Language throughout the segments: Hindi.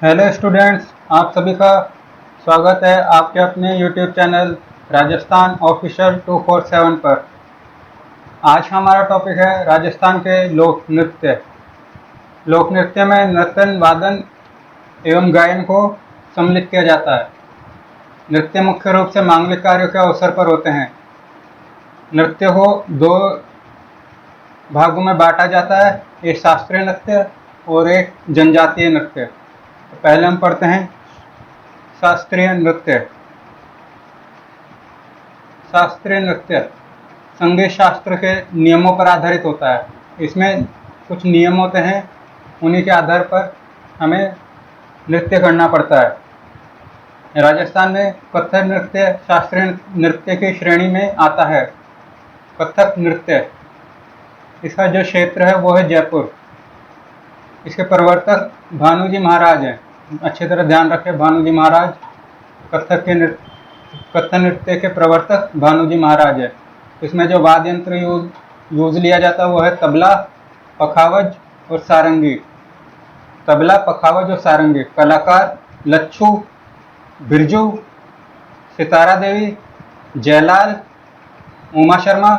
हेलो स्टूडेंट्स, आप सभी का स्वागत है आपके अपने यूट्यूब चैनल राजस्थान ऑफिशियल 247 पर। आज हमारा टॉपिक है राजस्थान के लोक नृत्य। लोक नृत्य में नर्तन, वादन एवं गायन को सम्मिलित किया जाता है। नृत्य मुख्य रूप से मांगलिक कार्यों के अवसर पर होते हैं। नृत्य को दो भागों में बांटा जाता है, एक शास्त्रीय नृत्य और एक जनजातीय नृत्य। तो पहले हम पढ़ते हैं शास्त्रीय नृत्य। शास्त्रीय नृत्य संगीत शास्त्र के नियमों पर आधारित होता है। इसमें कुछ नियम होते हैं, उन्हीं के आधार पर हमें नृत्य करना पड़ता है। राजस्थान में कथक नृत्य शास्त्रीय नृत्य की श्रेणी में आता है। कथक नृत्य, इसका जो क्षेत्र है वो है जयपुर। इसके प्रवर्तक भानुजी महाराज हैं। अच्छी तरह ध्यान रखें, भानुजी महाराज कथक नृत्य के प्रवर्तक भानुजी महाराज है। इसमें जो वाद्य यंत्र यूज लिया जाता है वो है तबला, पखावज और सारंगी। तबला, पखावज और सारंगी। कलाकार लच्छू, बिरजू, सितारा देवी, जयलाल, उमा शर्मा,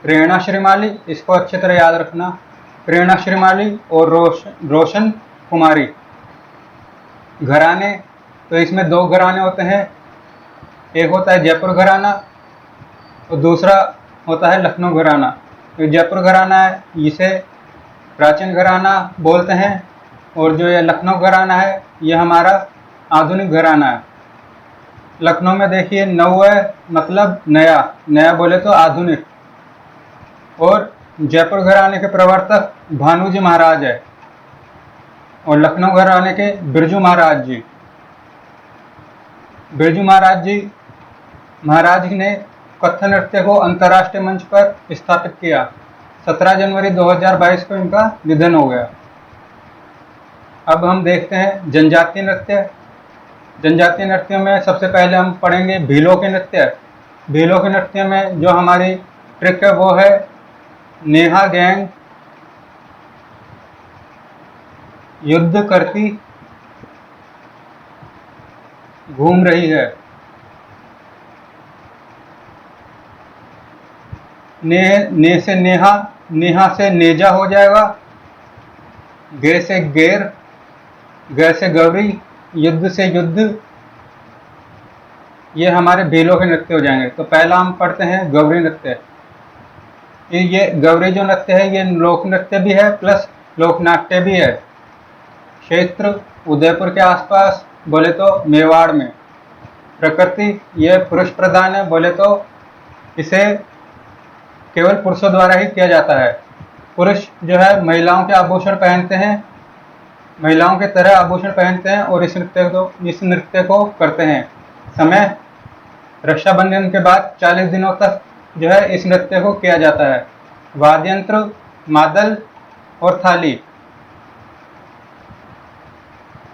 प्रेरणा श्रीमाली, इसको अच्छी तरह याद रखना, प्रेरणा श्रीमाली और रोशन कुमारी। घराने, तो इसमें दो घराने होते हैं, एक होता है जयपुर घराना और दूसरा होता है लखनऊ घराना। तो जयपुर घराना है, इसे प्राचीन घराना बोलते हैं, और जो ये लखनऊ घराना है ये हमारा आधुनिक घराना है। लखनऊ में देखिए नव है, मतलब नया, नया बोले तो आधुनिक। और जयपुर घराने के प्रवर्तक भानुजी महाराज है और लखनऊ घराने के बिरजू महाराज जी। बिरजू महाराज जी ने कथक नृत्य को अंतर्राष्ट्रीय मंच पर स्थापित किया। 17 जनवरी 2022 को इनका निधन हो गया। अब हम देखते हैं जनजातीय नृत्य। जनजातीय नृत्य में सबसे पहले हम पढ़ेंगे भीलों के नृत्य। भीलों के नृत्य में जो हमारी ट्रिक है वो है नेहा गैंग युद्ध करती घूम रही है। ने से नेहा, नेहा से नेजा हो जाएगा, गे से गेर, गे से गौरी, युद्ध से युद्ध। ये हमारे भीलों के नृत्य हो जाएंगे। तो पहला हम पढ़ते हैं गौरी नृत्य। ये गौरी जो नृत्य है ये लोक नृत्य भी है प्लस लोकनाट्य भी है। क्षेत्र उदयपुर के आसपास, बोले तो मेवाड़ में। प्रकृति ये पुरुष प्रधान है, बोले तो इसे केवल पुरुषों द्वारा ही किया जाता है। पुरुष जो है महिलाओं के आभूषण पहनते हैं, महिलाओं के तरह आभूषण पहनते हैं और इस नृत्य को करते हैं। समय रक्षाबंधन के बाद 40 दिनों तक जो है इस नृत्य को किया जाता है। वाद्य यंत्र मादल और थाली,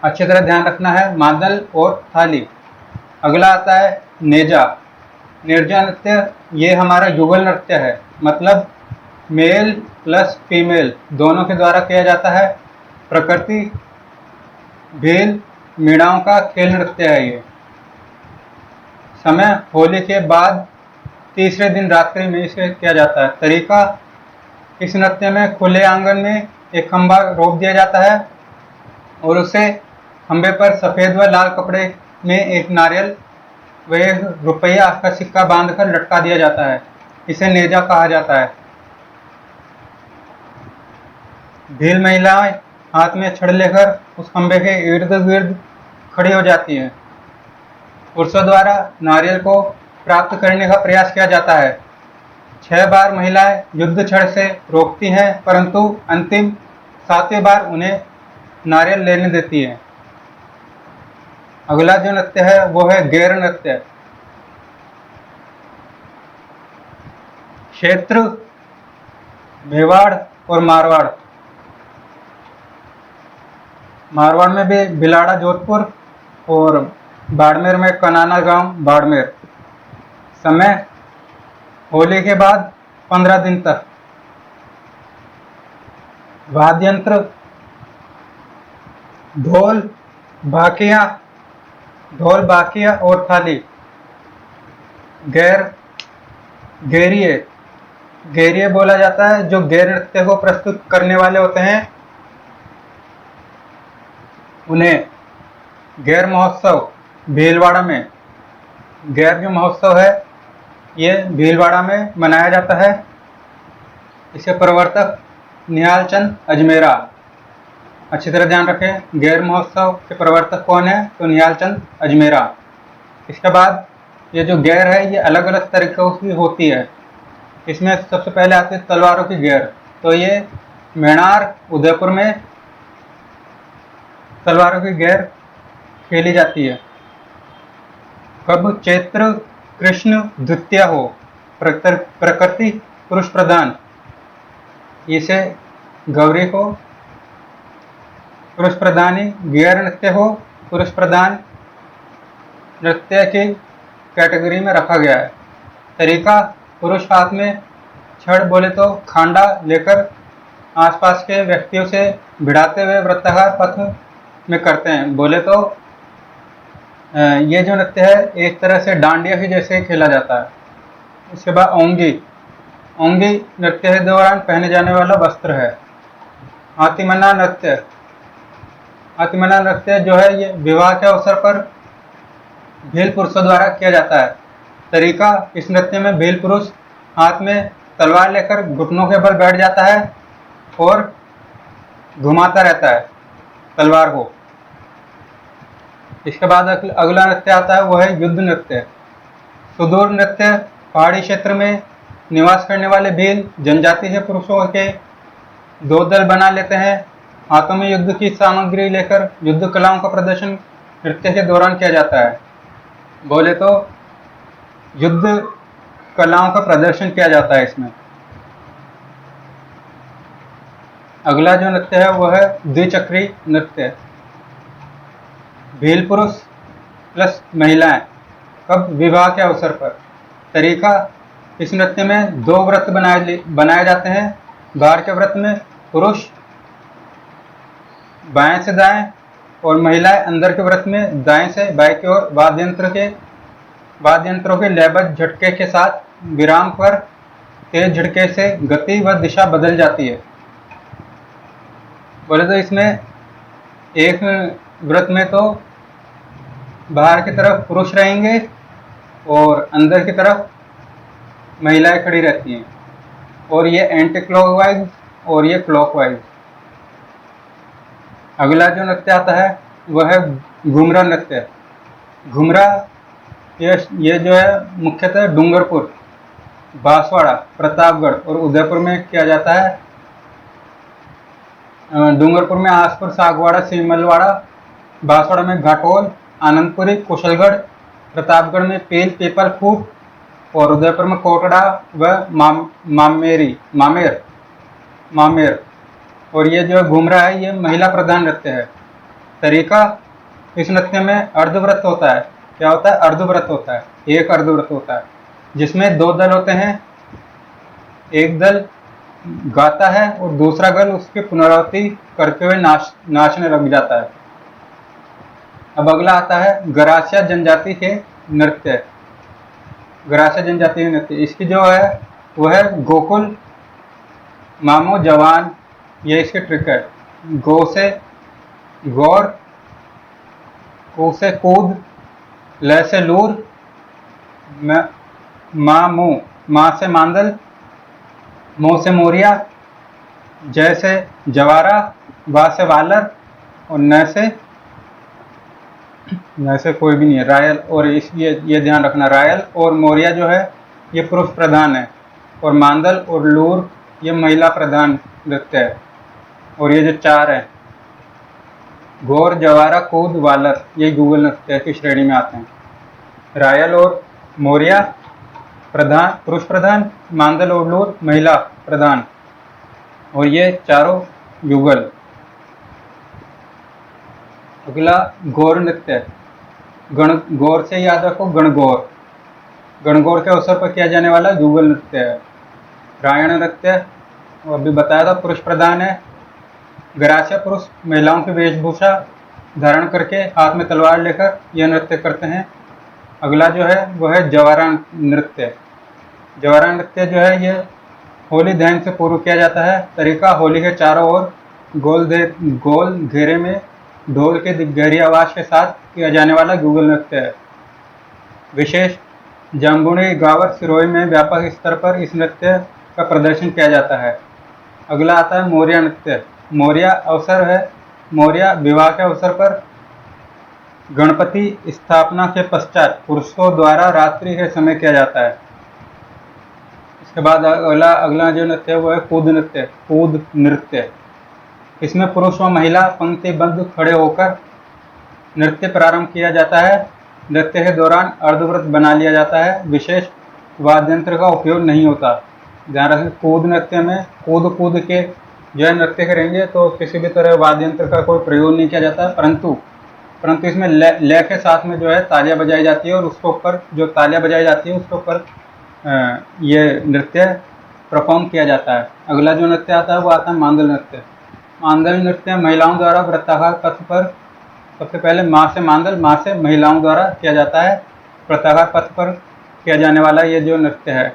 अच्छी तरह ध्यान रखना है, मादल और थाली। अगला आता है नेजा। नेजा नृत्य ये हमारा युगल नृत्य है, मतलब मेल प्लस फीमेल दोनों के द्वारा किया जाता है। प्रकृति भील मीणाओं का खेल नृत्य है ये। समय होली के बाद तीसरे दिन रात्रि में इसे किया जाता है। तरीका, इस नृत्य में खुले आंगन में एक खंभा रोप दिया जाता है और उसे खंभे पर सफेद व लाल कपड़े में एक नारियल व एक रुपया का सिक्का बांधकर लटका दिया जाता है। इसे नेजा कहा जाता है। भील महिलाएं हाथ में छड़ लेकर उस खंभे के इर्द गिर्द खड़ी हो जाती हैं। पुरुषों द्वारा नारियल को प्राप्त करने का प्रयास किया जाता है। 6 बार महिलाएं युद्ध छड़ से रोकती हैं, परंतु अंतिम 7वीं बार उन्हें नारियल लेने देती हैं। अगला जो नृत्य है वो है गेर नृत्य। क्षेत्र मेवाड़ और मारवाड़। मारवाड़ में भी भिलाड़ा जोधपुर और बाड़मेर में कनाना गांव बाड़मेर। समय होली के बाद 15 दिन तक। वाद्य यंत्र ढोल, बाकिया, ढोल बाकिया और थाली। गैरिये, गैरिये बोला जाता है जो गैर नृत्य को प्रस्तुत करने वाले होते हैं उन्हें। गैर महोत्सव, भीलवाड़ा में, गैर जो महोत्सव है ये भीलवाड़ा में मनाया जाता है। इसके प्रवर्तक निहाल चंद अजमेरा। अच्छी तरह ध्यान रखें, गैर महोत्सव के प्रवर्तक कौन है, तो निहाल चंद अजमेरा। इसके बाद ये जो गैर है ये अलग अलग तरीकों की होती है। इसमें सबसे पहले आती है तलवारों की गैर। तो ये मेणार उदयपुर में तलवारों की गैर खेली जाती है। कब चैत्र कृष्ण द्वितीया हो, प्रकृति पुरुष प्रधान, इसे गौरी को पुरुष प्रधानी गैर नृत्य हो पुरुष प्रधान नृत्य की कैटेगरी में रखा गया है। तरीका, पुरुष हाथ में छड़ बोले तो खांडा लेकर आसपास के व्यक्तियों से भिड़ाते हुए वृत्ताकार पथ में करते हैं। बोले तो ये जो नृत्य है एक तरह से डांडिया के जैसे खेला जाता है। उसके बाद ओंगी, ओंगी नृत्य के दौरान पहने जाने वाला वस्त्र है। हाथीमन्ना नृत्य, हाथीमन्ना नृत्य जो है ये विवाह के अवसर पर भील पुरुषों द्वारा किया जाता है। तरीका, इस नृत्य में भील पुरुष हाथ में तलवार लेकर घुटनों के बल बैठ जाता है और घुमाता रहता है तलवार को। इसके बाद अगला नृत्य आता है वह है युद्ध नृत्य। सुदूर नृत्य, पहाड़ी क्षेत्र में निवास करने वाले भील जनजाति के पुरुषों के दो दल बना लेते हैं। हाथों में युद्ध की सामग्री लेकर युद्ध कलाओं का प्रदर्शन नृत्य के दौरान किया जाता है। बोले तो युद्ध कलाओं का प्रदर्शन किया जाता है इसमें। अगला जो नृत्य है वह है द्विचक्री नृत्य। भील पुरुष प्लस महिलाएं, कब विवाह के अवसर पर। तरीका, इस नृत्य में दो व्रत बनाए जाते हैं। बाहर के व्रत में पुरुष बाएं से दाएं और महिलाएं अंदर के व्रत में दाएं से बाएं की ओर वाद्यंत्रों के लयबद्ध झटके के साथ विराम पर तेज झटके से गति व दिशा बदल जाती है। बोले तो इसमें एक व्रत में तो बाहर की तरफ पुरुष रहेंगे और अंदर की तरफ महिलाएं खड़ी रहती हैं, और ये एंटी क्लॉकवाइज और ये क्लॉकवाइज। अगला जो नृत्य आता है वह है घुमरा नृत्य। घुमरा ये जो है मुख्यतः डूंगरपुर, बांसवाड़ा, प्रतापगढ़ और उदयपुर में किया जाता है। डूंगरपुर में आसपुर, सागवाड़ा, सीमलवाड़ा, बांसवाड़ा में घाटोल, आनंदपुरी, कुशलगढ़, प्रतापगढ़ में पील, पीपल, फूट और उदयपुर में कोटड़ा व मामेर। और ये जो घुमरा है ये महिला प्रधान नृत्य है। तरीका, इस नृत्य में अर्धव्रत होता है। क्या होता है? अर्धव्रत होता है। एक अर्धव्रत होता है जिसमें दो दल होते हैं। एक दल गाता है और दूसरा दल उसकी पुनरावृत्ति करते हुए नाचने लग जाता है। अब अगला आता है गरासिया जनजाति के नृत्य। गरासिया जनजाति के नृत्य, इसकी जो है वह है गोकुल, मामो, जवान, ये इसके ट्रिक है। गो से गौर, को से कूद, ल से लूर, माँ से मांदल, मो से मोरिया, जय से जवारा, वा से वालर और न से कोई भी नहीं है, रायल। और ये ध्यान रखना, रायल और मोरिया जो है ये पुरुष प्रधान है और मांदल और लूर ये महिला प्रधान नृत्य है। और ये जो चार है गौर, जवारा, कूद, वालर, ये गूगल नृत्य की श्रेणी में आते हैं। रायल और मोरिया प्रधान पुरुष प्रधान, मांदल और लूर महिला प्रधान, और ये चारों युगल। अगला गौर नृत्य। गौर से याद रखो गणगौर। गणगौर के अवसर पर किया जाने वाला युगल नृत्य है। रायण नृत्य अभी बताया था पुरुष प्रधान है। गरासिया पुरुष महिलाओं की वेशभूषा धारण करके हाथ में तलवार लेकर यह नृत्य करते हैं। अगला जो है वो है जवारा नृत्य। जवारा नृत्य जो है ये होली दहन से पूर्व किया जाता है। तरीका होली के चारों ओर गोल घेरे में ढोल के गहरी आवाज के साथ किया जाने वाला युगल नृत्य है। विशेष जाम्बुनी गावर सिरोही में व्यापक स्तर पर इस नृत्य का प्रदर्शन किया जाता है। अगला आता है मोरिया नृत्य। मोरिया विवाह के अवसर पर गणपति स्थापना के पश्चात पुरुषों द्वारा रात्रि के समय किया जाता है। इसके बाद अगला जो नृत्य है वो है कूद नृत्य। इसमें पुरुष व महिला पंक्तिबद्ध खड़े होकर नृत्य प्रारंभ किया जाता है। नृत्य के दौरान अर्धव्रत बना लिया जाता है। विशेष वाद्य यंत्र का उपयोग नहीं होता। ध्यान रखें, कूद नृत्य में कूद के जो है नृत्य करेंगे तो किसी भी तरह वाद्य यंत्र का कोई प्रयोग नहीं किया जाता, परंतु इसमें लय के साथ में जो है तालियां बजाई जाती है और उसके ऊपर जो तालियां बजाई जाती है उसके ऊपर ये नृत्य परफॉर्म किया जाता है। अगला जो नृत्य आता है वो आता है मांदल नृत्य। मांदल नृत्य महिलाओं द्वारा वृत्ताकार पथ पर, सबसे पहले माँ से महिलाओं द्वारा किया जाता है। वृत्ताकार पथ पर किया जाने वाला ये जो नृत्य है।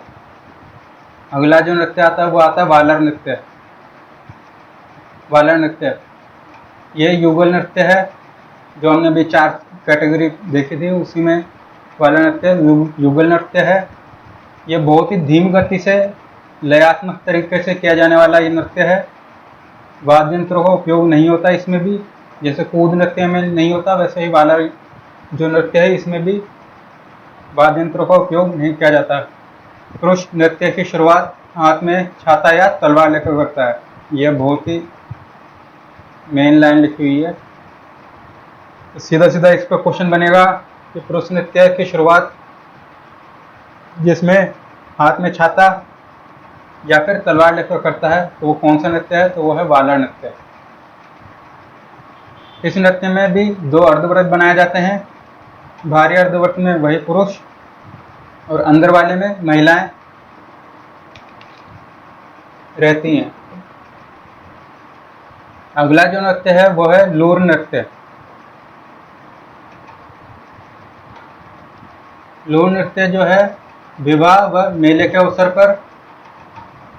अगला जो नृत्य आता है वो आता है वालर नृत्य। वालर नृत्य ये युगल नृत्य है, जो हमने अभी 4 कैटेगरी देखी थी उसी में वालर नृत्य युगल नृत्य है। ये बहुत ही धीमी गति से लयात्मक तरीके से किया जाने वाला ये नृत्य है। वाद्य यंत्रों का उपयोग नहीं होता इसमें भी, जैसे कूद नृत्य में नहीं होता वैसे ही वालर जो नृत्य है इसमें भी वाद्य यंत्रों का उपयोग नहीं किया जाता। पुरुष नृत्य की शुरुआत हाथ में छाता या तलवार लेकर करता है। यह बहुत ही मेन लाइन लिखी हुई है। सीधा इस पर क्वेश्चन बनेगा कि पुरुष नृत्य की शुरुआत जिसमें हाथ में छाता या फिर तलवार लेकर करता है तो वो कौन सा नृत्य है, तो वो है वालर नृत्य। इस नृत्य में भी 2 अर्धव्रत बनाए जाते हैं। बाहरी अर्धव्रत में वही पुरुष और अंदर वाले में महिलाएं रहती हैं। अगला जो नृत्य है वो है लूर नृत्य। लूर नृत्य जो है विवाह व मेले के अवसर पर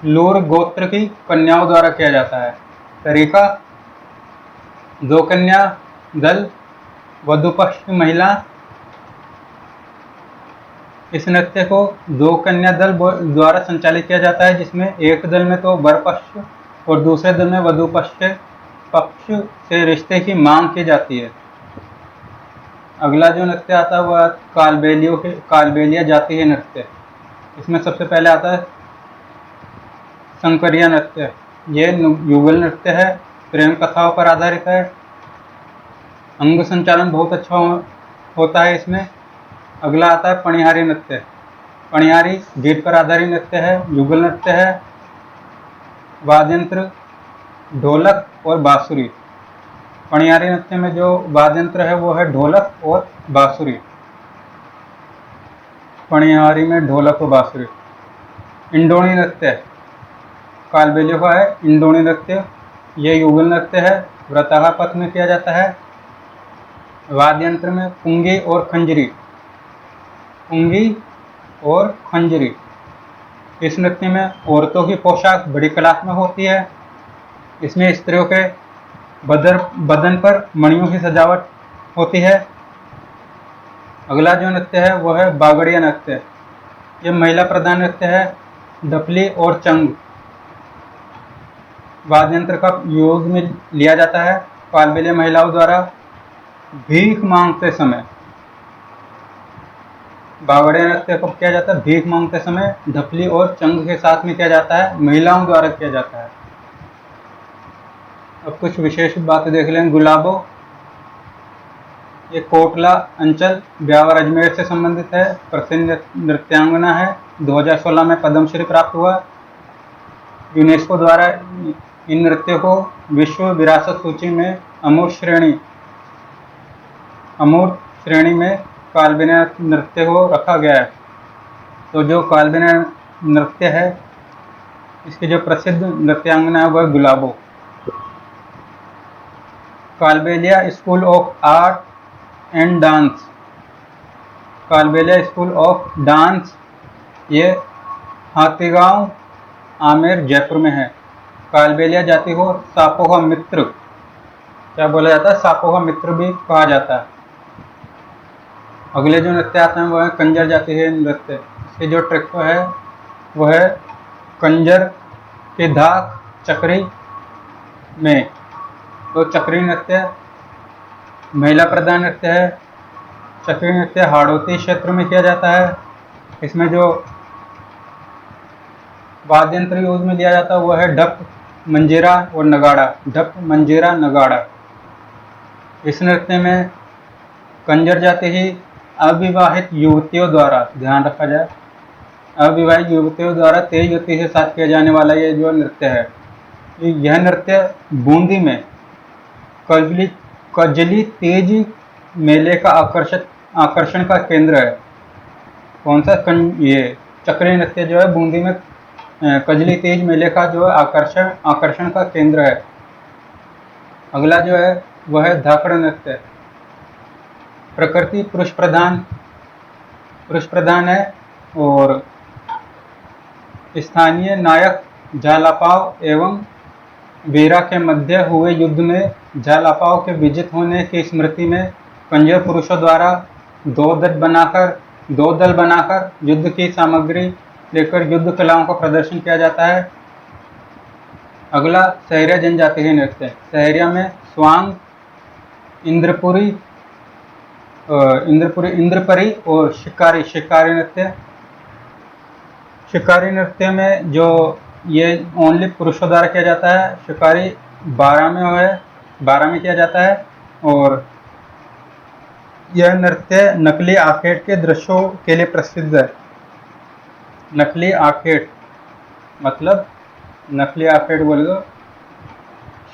लूर गोत्र की कन्याओं द्वारा किया जाता है। तरीका 2 कन्या दल वधु पक्ष की महिला। इस नृत्य को 2 कन्या दल द्वारा संचालित किया जाता है, जिसमें एक दल में तो वर पक्ष और दूसरे दल में वधु पक्ष से रिश्ते की मांग की जाती है। अगला जो नृत्य आता है वह कालबेलिया जाति है नृत्य। इसमें सबसे पहले आता है शंकरिया नृत्य। यह युगल नृत्य है, प्रेम कथाओं पर आधारित है। अंग संचालन बहुत अच्छा होता है इसमें। अगला आता है पणिहारी नृत्य। पणिहारी गीत पर आधारित नृत्य है, युगल नृत्य है। वाद्य यंत्र ढोलक और बांसुरी। पणिहारी नृत्य में जो वाद्य यंत्र है वो है ढोलक और बांसुरी। पणिहारी में ढोलक और बांसुरी। इंडोनी नृत्य कालबेलिया का है। इंडोनी नृत्य यह युगल नृत्य है, वृत्ताकार पथ में किया जाता है। वाद्य यंत्र में पुंगी और खंजरी। इस नृत्य में औरतों की पोशाक बड़ी कलात्मक होती है। इसमें स्त्रियों के बदन पर मणियों की सजावट होती है। अगला जो नृत्य है वह है बागड़िया नृत्य। यह महिला प्रधान नृत्य है। डफली और चंग वाद्य यंत्र का योग में लिया जाता है। कालबेलिया महिलाओं द्वारा भीख मांगते समय बागड़िया नृत्य कब किया जाता है? भीख मांगते समय ढपली और चंग के साथ में किया जाता है, महिलाओं द्वारा किया जाता है। अब कुछ विशेष बातें देख लें। गुलाबो ये कोटला अंचल ब्यावर अजमेर से संबंधित है। प्रसिद्ध नृत्यांगना है। 2016 में पद्मश्री प्राप्त हुआ। यूनेस्को द्वारा इन नृत्यों को विश्व विरासत सूची में अमूर्त श्रेणी में कालबेलिया नृत्य को रखा गया है। तो जो कालबेलिया नृत्य है इसकी जो प्रसिद्ध नृत्यांगना है वह Gulabo. Kalbelia school of art and dance, Kalbelia school of dance ये हाथीगांव आमेर जयपुर में है। कालबेलिया जाति को सांपों का मित्र क्या बोला जाता है, सांपों का मित्र भी कहा जाता है। अगले जो नृत्य आते हैं वो है कंजर जाति के नृत्य। इसकी जो ट्रिक है वो है कंजर के धाक चक्री में। तो चक्री नृत्य महिला प्रधान नृत्य है। चक्री नृत्य हाड़ौती क्षेत्र में किया जाता है। इसमें जो वाद्य यंत्र यूज में लिया जाता है वो है ढप, मंजीरा और नगाड़ा। ढप, मंजीरा, नगाड़ा। इस नृत्य में कंजर जाति ही अविवाहित युवतियों द्वारा, ध्यान रखा जाए, अविवाहित युवतियों द्वारा तेज गति के साथ किया जाने वाला ये जो नृत्य है, यह नृत्य बूंदी में कजली तेज मेले का आकर्षण का केंद्र है। कौन सा? ये चक्री नृत्य जो है बूंदी में कजली तेज मेले का जो है आकर्षण का केंद्र है। अगला जो है वह है धाकड़ नृत्य। प्रकृति पुरुष प्रधान है और स्थानीय नायक झालापाव एवं वीरा के मध्य हुए युद्ध में झालापाव के विजित होने की स्मृति में कंजर पुरुषों द्वारा दो दल बनाकर युद्ध की सामग्री लेकर युद्ध कलाओं का प्रदर्शन किया जाता है। अगला सहरिया जनजाति के नृत्य। सहरिया में स्वांग, इंद्रपरी और शिकारी नृत्य। शिकारी नृत्य में जो ये ओनली पुरुषों द्वारा किया जाता है। शिकारी 12 में किया जाता है और यह नृत्य नकली आर्केड के दृश्यों के लिए प्रसिद्ध है। नकली आर्केड मतलब, नकली आर्केड बोले तो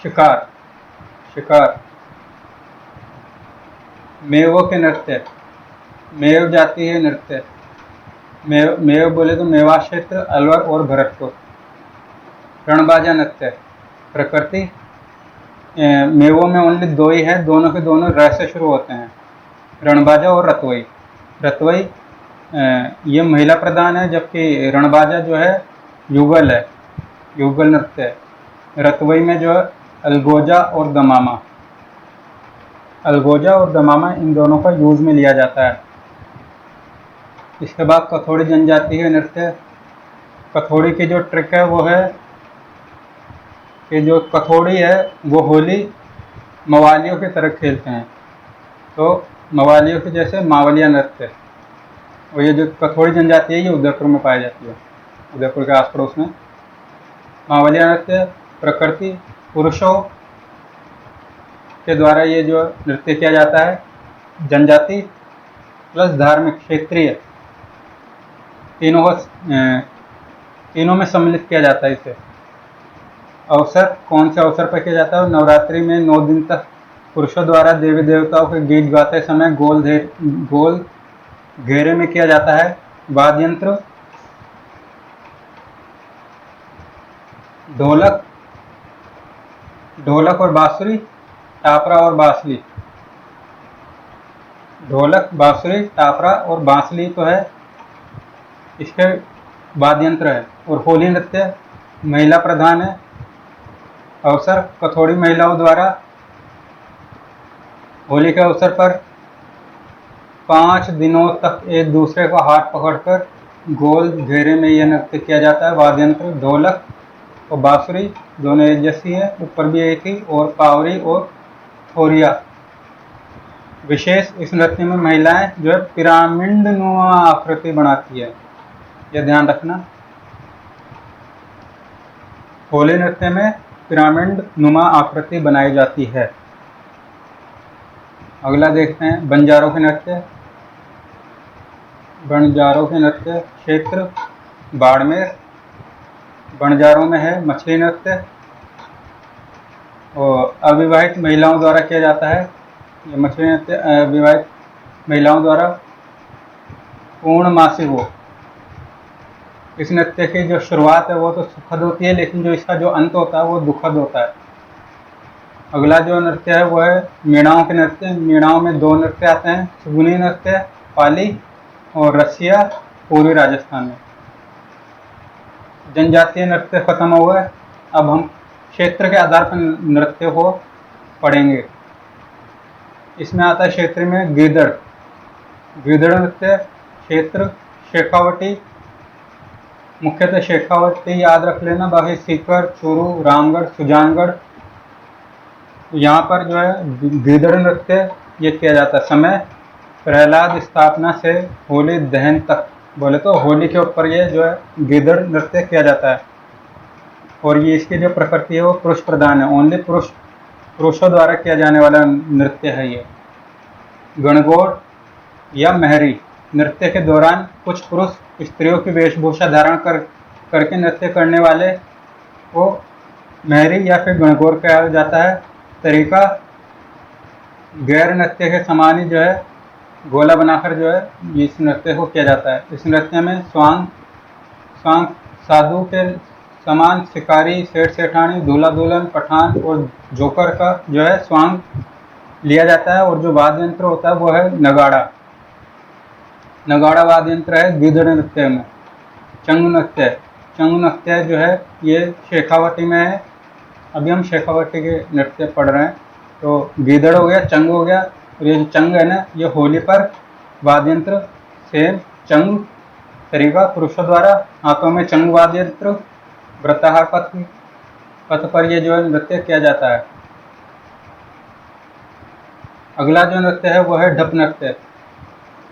शिकार। मेवों के नृत्य। मेव जाति है नृत्य। मेव बोले तो मेवा क्षेत्र, अलवर और भरतपुर। रणबाजा नृत्य। प्रकृति मेवों में ओनली दो ही है, दोनों के दोनों र से शुरू होते हैं, रणबाजा और रतवई। ये महिला प्रधान है, जबकि रणबाजा जो है युगल है, युगल नृत्य है। रतवई में जो है अलगोजा और दमामा इन दोनों का यूज में लिया जाता है। इसके बाद कथोड़ी जनजाति के नृत्य। कथोड़ी की जो ट्रिक है वो है कि जो कथोड़ी है वो होली मवालियों की तरह खेलते हैं। तो मवालियों के जैसे मावलिया नृत्य। और ये जो कथोड़ी जनजाति है ये उदयपुर में पाई जाती है, उदयपुर के आस पड़ोस में। मावलिया नृत्य प्रकृति पुरुषों के द्वारा ये जो नृत्य किया जाता है। जनजाति प्लस धार्मिक क्षेत्रीय तीनों में सम्मिलित किया जाता है इसे। अवसर कौन से अवसर पर किया जाता है? नवरात्रि में 9 दिन तक पुरुषों द्वारा देवी देवताओं के गीत गाते समय गोल घेरे में किया जाता है। वाद्य यंत्र ढोलक और बांसुरी, टापरा और बांसुरी। ढोलक, बांसुरी, टापरा और बांसुरी तो है इसके वाद्य यंत्र है। और होली नृत्य महिला प्रधान है। अवसर कथोड़ी महिलाओं द्वारा होली के अवसर पर 5 दिनों तक एक दूसरे का हाथ पकड़कर गोल घेरे में यह नृत्य किया जाता है। वाद्य यंत्र ढोलक और बांसुरी दोनों एक जैसी है, ऊपर भी एक ही, और पावरी और थोरिया। विशेष इस नृत्य में महिलाएं जो है पिरामिड नुमा आकृति बनाती है, यह ध्यान रखना। होली नृत्य में पिरामिड नुमा आकृति बनाई जाती है। अगला देखते हैं बंजारों के नृत्य। बंजारों के नृत्य क्षेत्र बाड़मेर। बंजारों में है मछली नृत्य और अविवाहित महिलाओं द्वारा किया जाता है। ये मछली नृत्य अविवाहित महिलाओं द्वारा पूर्णमासी हो। इस नृत्य की जो शुरुआत है वो तो सुखद होती है, लेकिन जो इसका जो अंत होता है वो दुखद होता है। अगला जो नृत्य है वो है मीणाओं के नृत्य। मीणाओं में 2 नृत्य आते हैं, सुगुनी नृत्य पाली और रसिया पूर्वी राजस्थान में। जनजातीय नृत्य खत्म हो गए, अब हम क्षेत्र के आधार पर नृत्य को पढ़ेंगे। इसमें आता है क्षेत्र में गीदड़। गीदड़ नृत्य क्षेत्र शेखावटी, मुख्यतः शेखावटी याद रख लेना, बाकी सीकर, चूरू, रामगढ़, सुजानगढ़, यहाँ पर जो है गीदड़ नृत्य ये किया जाता है। समय प्रहलाद स्थापना से होली दहन तक, बोले तो होली के ऊपर ये जो है गीदड़ नृत्य किया जाता है। और ये इसकी जो प्रकृति है वो पुरुष प्रधान है, ओनली पुरुषों द्वारा किया जाने वाला नृत्य है ये। गणगौर या महरी नृत्य के दौरान कुछ पुरुष स्त्रियों की वेशभूषा धारण करके नृत्य करने वाले को महरी या फिर गणगौर कहा जाता है। तरीका गैर नृत्य के समान ही जो है गोला बनाकर जो है इस नृत्य को किया जाता है। इस नृत्य में स्वांग साधु के समान शिकारी, सेठ सेठानी, दूल्हा दुल्हन, पठान और जोकर का जो है स्वांग लिया जाता है। और जो वाद्य यंत्र होता है वो है नगाड़ा। नगाड़ा वाद्य यंत्र है गीदड़ नृत्य में। चंग नृत्य जो है ये शेखावटी में है। अभी हम शेखावटी के नृत्य पढ़ रहे हैं। तो गीदड़ हो गया, चंग हो गया, और ये जो चंग है ना ये होली पर वाद्य यंत्र सेम चंग। तरीका पुरुषों द्वारा हाथों में चंग वाद्य यंत्र, व्रताहार पथ पर ये जो है नृत्य किया जाता है। अगला जो नृत्य है वो है ढप नृत्य।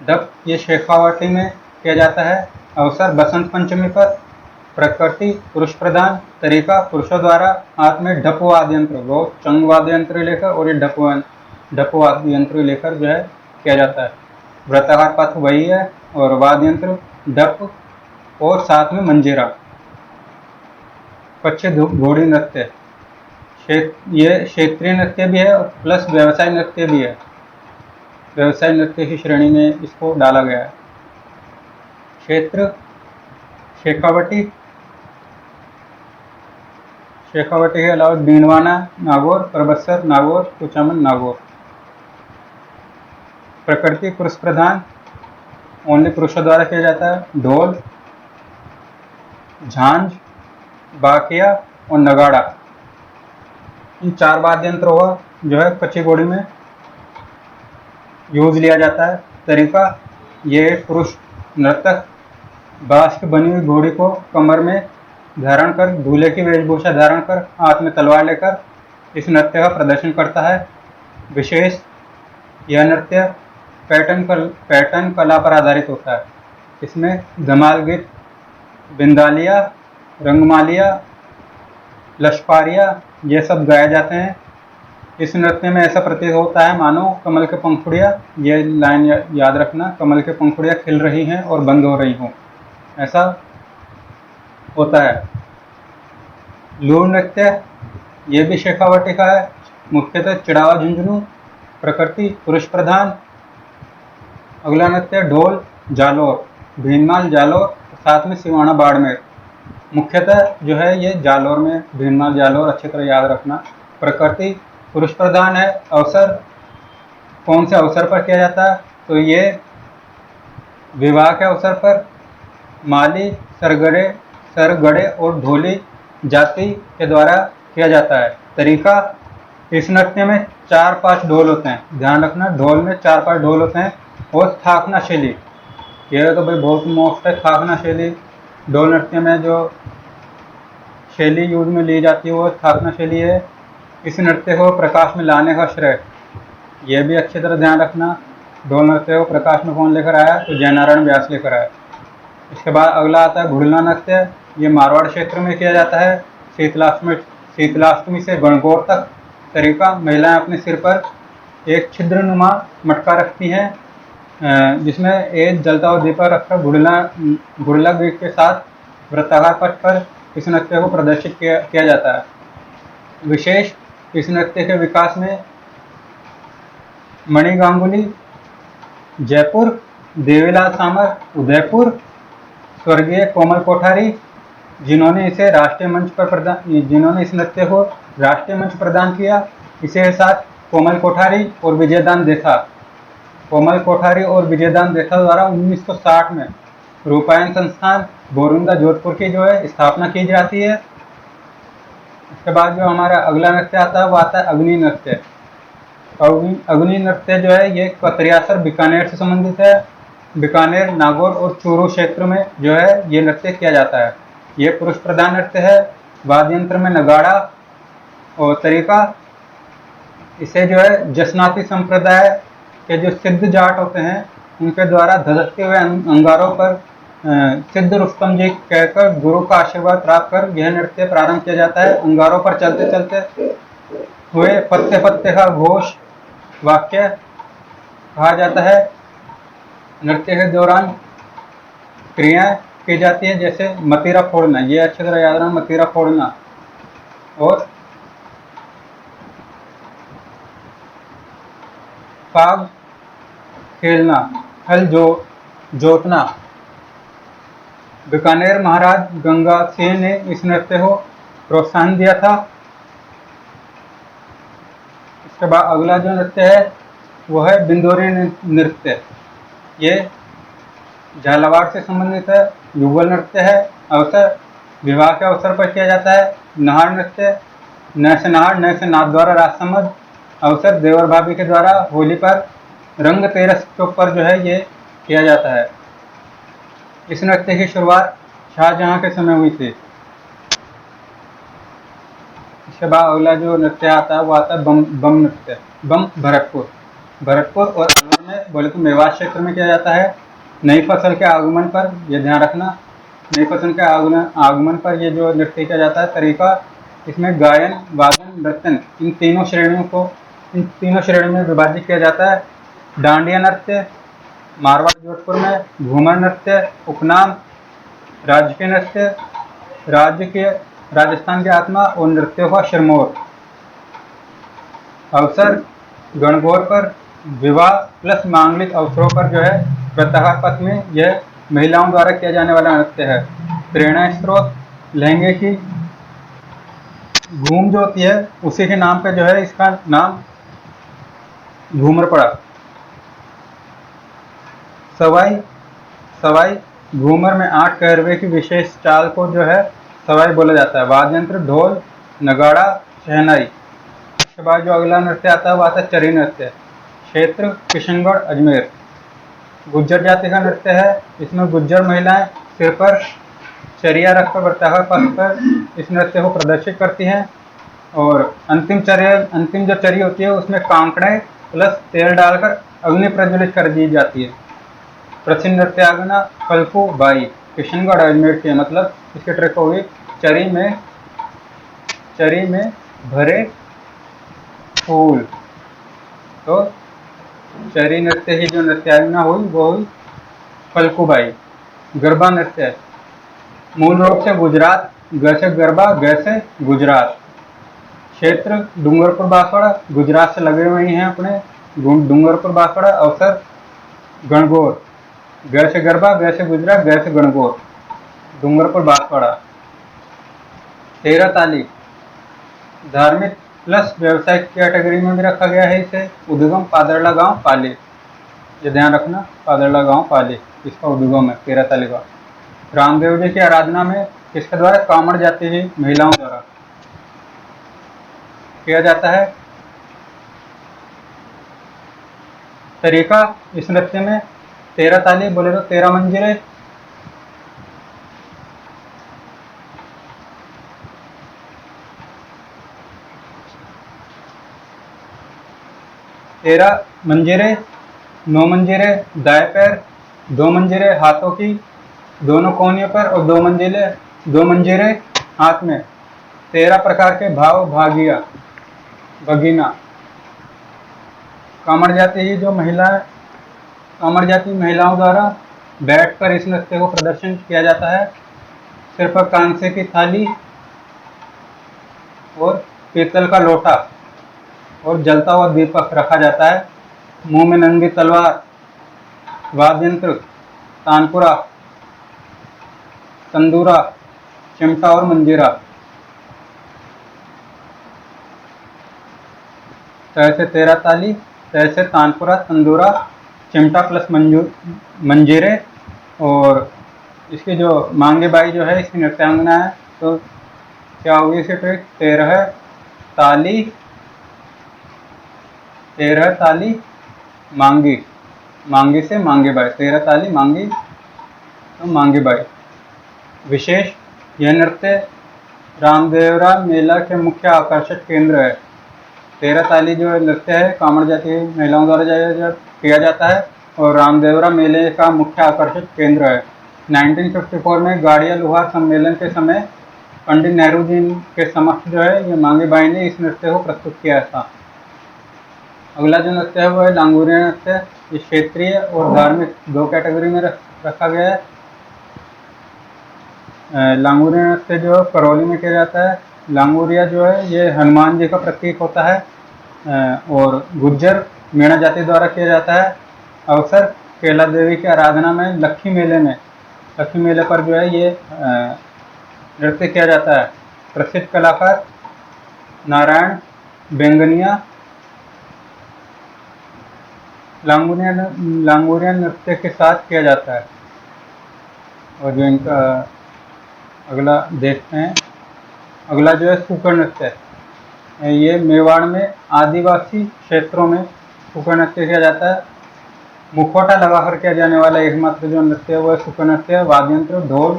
ढप ये शेखावटी में किया जाता है। अवसर बसंत पंचमी पर। प्रकृति पुरुष प्रधान। तरीका पुरुषों द्वारा हाथ में ढप वाद्य यंत्र, वो चंग वाद्य यंत्र लेकर और ये ढप वाद्य यंत्र लेकर जो है किया जाता है। व्रताहार पथ वही है और वाद्य यंत्र ढप और साथ में मंजीरा। कच्छ घोड़ी नृत्य ये क्षेत्रीय नृत्य भी है और प्लस व्यवसाय नृत्य भी है। व्यवसाय नृत्य की श्रेणी में इसको डाला गया है। क्षेत्र शेखावटी के अलावा बीनवाना नागौर, परबत्सर नागौर, कुचामन नागौर। प्रकृति पुरुष प्रधान, ओनली पुरुषों द्वारा किया जाता है। ढोल, झांझ, बाकिया और नगाड़ा, इन 4 वाद्य यंत्र हुआ जो है कच्ची घोड़ी में यूज लिया जाता है। तरीका ये पुरुष नर्तक बांस की बनी हुई घोड़ी को कमर में धारण कर, दूल्हे की वेशभूषा धारण कर, हाथ में तलवार लेकर इस नृत्य का प्रदर्शन करता है। विशेष यह नृत्य पैटर्न कला पर आधारित होता है। इसमें धमाल गीत, बिंदालिया, रंगमालिया, लशपारिया ये सब गाए जाते हैं। इस नृत्य में ऐसा प्रतीत होता है मानो कमल के पंखुड़ियाँ, ये लाइन याद रखना, कमल के पंखुड़ियाँ खिल रही हैं और बंद हो रही हों, ऐसा होता है। लूर नृत्य ये भी शेखावटी का है। मुख्यतः चिड़ावा झुंझुनू। प्रकृति पुरुष प्रधान। अगला नृत्य ढोल जालोर, भीनमाल जालोर, साथ में सिवाना बाड़मेर। मुख्यतः जो है ये जालोर में, भीनमाल जालोर अच्छी तरह याद रखना। प्रकृति पुरुष प्रधान है। अवसर कौन से अवसर पर किया जाता है, तो ये विवाह के अवसर पर माली, सरगड़े और ढोली जाति के द्वारा किया जाता है। तरीका इस नृत्य में 4-5 ढोल होते हैं, ध्यान रखना, ढोल में 4-5 ढोल होते हैं। और थाकना शैली, ये तो भाई बहुत मोस्ट है। थाकना शैली ढोल नृत्य में जो शैली यूज में ली जाती है वो थाकना शैली है। इस नृत्य को प्रकाश में लाने का श्रेय, यह भी अच्छी तरह ध्यान रखना, ढोल नृत्य को प्रकाश में कौन लेकर आया, तो जयनारायण व्यास लेकर आया। इसके बाद अगला आता है घुड़ला नृत्य। ये मारवाड़ क्षेत्र में किया जाता है। शीतलाष्टमी से गणगौर तक। तरीका महिलाएं अपने सिर पर एक छिद्रनुमा मटका रखती हैं जिसमें एक जलता हुआ दीपक रखकर घुड़ला गीत के साथ वृत्ताकार पथ पर इस नृत्य को प्रदर्शित किया जाता है। विशेष इस नृत्य के विकास में मणि गांगुली जयपुर, देवीलाल सामर उदयपुर, स्वर्गीय कोमल कोठारी जिन्होंने इस नृत्य को राष्ट्रीय मंच प्रदान किया। इसी के साथ कोमल कोठारी और विजयदान देथा द्वारा 1960 में रूपायन संस्थान बोरुंदा जोधपुर की जो है स्थापना की जाती है। इसके बाद जो हमारा अगला नृत्य आता है वो आता है अग्नि नृत्य। अग्नि नृत्य जो है ये कतरियासर बीकानेर से संबंधित है। बीकानेर, नागौर और चूरू क्षेत्र में जो है ये नृत्य किया जाता है। ये पुरुष प्रधान नृत्य है। वाद्य यंत्र में नगाड़ा और तरीका। इसे जो है जसनाती संप्रदाय के जो सिद्ध जाट होते हैं उनके द्वारा धधकते हुए अंगारों पर सिद्ध रुस्तम जी कहकर गुरु का आशीर्वाद प्राप्त कर यह नृत्य प्रारंभ किया जाता है। अंगारों पर चलते चलते हुए पत्ते पत्ते का घोष वाक्य कहा जाता है। नृत्य के दौरान क्रियाएं की जाती है, जैसे मतीरा फोड़ना, ये अच्छी तरह याद रखना, मतीरा फोड़ना और पाग खेलना, हल जोतना। बीकानेर महाराज गंगा सिंह ने इस नृत्य को प्रोत्साहन दिया था। इसके बाद अगला जो नृत्य है वो है बिंदोरी नृत्य। ये झालावाड़ से संबंधित है। युगल नृत्य है। अवसर विवाह के अवसर पर किया जाता है। नहार नृत्य, न से नहार न से नाथ द्वारा राजसमझ। अवसर देवर भाभी के द्वारा होली पर रंग तेरस के ऊपर जो है ये किया जाता है। इस नृत्य की शुरुआत शाहजहां के समय हुई थी। इसके बाद अगला जो नृत्य आता है वो आता है बम नृत्य। बम भरतपुर और अलवर में बोले तो मेवात क्षेत्र में किया जाता है। नई फसल के आगमन पर, यह ध्यान रखना, नई फसल के आगमन पर ये जो नृत्य किया जाता है। तरीका इसमें गायन, वादन, नृत्यन इन तीनों श्रेणियों में विभाजित किया जाता है। डांडिया नृत्य मारवाड़ जोधपुर में, घूमर नृत्य उपनाम, राजकीय नृत्य राजस्थान की आत्मा और नृत्यों का सिरमौर। अवसर गणगौर पर, विवाह प्लस मांगलिक अवसरों पर जो है प्रत्याहार पथ में यह महिलाओं द्वारा किया जाने वाला नृत्य है। प्रेरणा स्रोत लहंगे की घूम जो होती है उसी के नाम पे जो है इसका नाम घूमर पड़ा। सवाई घूमर में 8 कहरवे की विशेष चाल को जो है सवाई बोला जाता है। वाद्य यंत्र ढोल, नगाड़ा, शहनाई। इसके बाद जो अगला नृत्य आता है वो आता है चरी नृत्य। क्षेत्र किशनगढ़, अजमेर। गुज्जर जाति का नृत्य है। इसमें गुज्जर महिलाएं सिर पर चरिया रखकर वृत्ताकार पथ पर इस नृत्य को प्रदर्शित करती हैं। और अंतिम जो चरी होती है उसमें कांकड़े प्लस तेल डालकर अग्नि प्रज्वलित कर दी जाती है। प्रसिद्ध नृत्यांगना फल्गु बाई किशनगढ़ अजमेर की, मतलब इसके ट्रिक होगी चरी में भरे फूल। तो चरी नृत्य की जो नृत्यांगना हुई वो हुई फल्गु बाई। गरबा नृत्य मूल रूप से गुजरात, ग से गरबा, ग से गुजरात। क्षेत्र डूंगरपुर बांसवाड़ा, गुजरात से लगे हुए हैं अपने डूंगरपुर बांसवाड़ा। अवसर गणगौर, ग से गरबा, ग से गुजरात, ग से गणगौर, डूंगरपुर बांसवाड़ा। 13 ताली धार्मिक प्लस व्यवसायिक कैटेगरी में भी रखा गया है इसे। उद्गम पादरला गांव पाली, ये ध्यान रखना, पादरला गांव पाली इसका उद्गम है 13 ताली का। रामदेव जी की आराधना में किसके द्वारा? कामड़ जाति की महिलाओं द्वारा किया जाता है। तरीका इस नृत्य में 13 ताली बोले तो 13 मंजिलें। तेरह मंजिलें, 9 मंजिलें दाएं पैर, 2 मंजिलें हाथों की दोनों कोनियों पर और 2 मंजिलें हाथ में। 13 प्रकार के भाव भगीना। कामड़ जाति महिलाओं द्वारा बैठकर इस नृत्य को प्रदर्शन किया जाता है। सिर पर कांसे की थाली और पीतल का लोटा और जलता हुआ दीपक रखा जाता है। मुंह में नंगी तलवार। वाद्य यंत्र तानपुरा, तंदूरा, चिमटा और मंजीरा। तय से 13 ताली, तय से तानपुरा, तंदूरा, चिमटा प्लस मंजीरे। और इसकी जो मांगे बाई जो है इसकी नृत्यांगना है, तो क्या होगी इसकी ट्रिक? 13 ताली, 13 ताली मांगी, मांगी से मांगे बाई, 13 ताली मांगी तो मांगे बाई। विशेष, यह नृत्य रामदेवरा मेला के मुख्य आकर्षक केंद्र है। 13 ताली जो नृत्य है कांवड़ जाति महिलाओं द्वारा किया जाता है और रामदेवरा मेले का मुख्य आकर्षक केंद्र है। 1954 में गाड़िया लोहार सम्मेलन के समय पंडित नेहरू जी के समक्ष जो है ये मांगे बाई ने इस नृत्य को प्रस्तुत किया था। अगला जो नृत्य है वो है लांगुरिया नृत्य। ये क्षेत्रीय और धार्मिक दो कैटेगरी में रखा गया है। लांगुरिया नृत्य जो करौली में किया जाता है। लांगुरिया जो है ये हनुमान जी का प्रतीक होता है और गुज्जर मीणा जाति द्वारा किया जाता है। अवसर केला देवी की आराधना में लक्खी मेले पर जो है ये नृत्य किया जाता है। प्रसिद्ध कलाकार नारायण बेंगनिया। लांगुरिया नृत्य के साथ किया जाता है। और जो इनका अगला देखते हैं, अगला जो है सूकर नृत्य। ये मेवाड़ में आदिवासी क्षेत्रों में सूकर नृत्य किया जाता है। मुखौटा लगाकर किया जाने वाला एकमात्र जो नृत्य है वो है सूकर नृत्य। वाद्य यंत्र ढोल,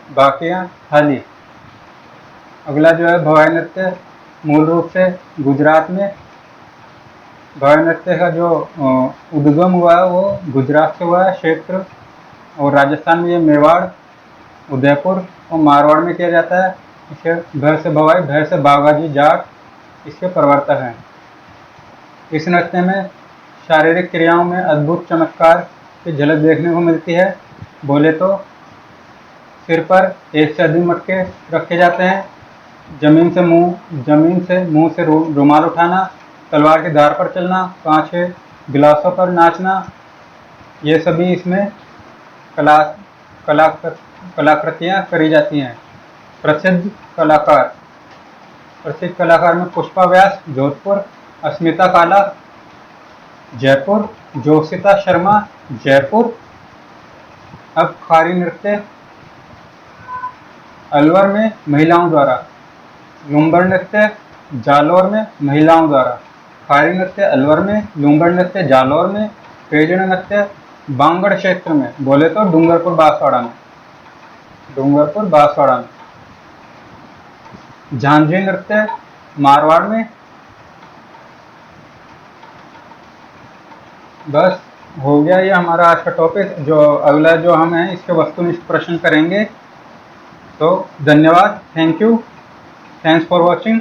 बाकियाँ, थाली। अगला जो है भवाई नृत्य, मूल रूप से गुजरात में भवाई नृत्य का जो उद्गम हुआ है वो गुजरात से हुआ है क्षेत्र, और राजस्थान में ये मेवाड़, उदयपुर और मारवाड़ में किया जाता है। इसे भैर से भवाई, भैर से बागाजी जाट इसके प्रवर्तक हैं। इस नृत्य में शारीरिक क्रियाओं में अद्भुत चमत्कार की झलक देखने को मिलती है। बोले तो सिर पर एक से अधिक मटके रखे जाते हैं, जमीन से मुंह से रुमाल उठाना, तलवार की धार पर चलना, कांच के गिलासों पर नाचना, ये सभी इसमें कलाकृतियाँ करी जाती हैं। प्रसिद्ध कलाकार में पुष्पा व्यास जोधपुर, अस्मिता काला जयपुर, जोशिता शर्मा जयपुर। अब खारी नृत्य अलवर में महिलाओं द्वारा, लुम्बर नृत्य जालौर में महिलाओं द्वारा। खारी नृत्य अलवर में, लुम्बर नृत्य जालौर में, पेजड़ नृत्य बांगड़ क्षेत्र में, बोले तो डूंगरपुर बांसवाड़ा में। झांझी नृत्य मारवाड़ में। बस हो गया ये हमारा आज का टॉपिक। जो अगला जो हम है इसके वस्तुनिष्ठ प्रश्न करेंगे। तो धन्यवाद, thank you, thanks for watching.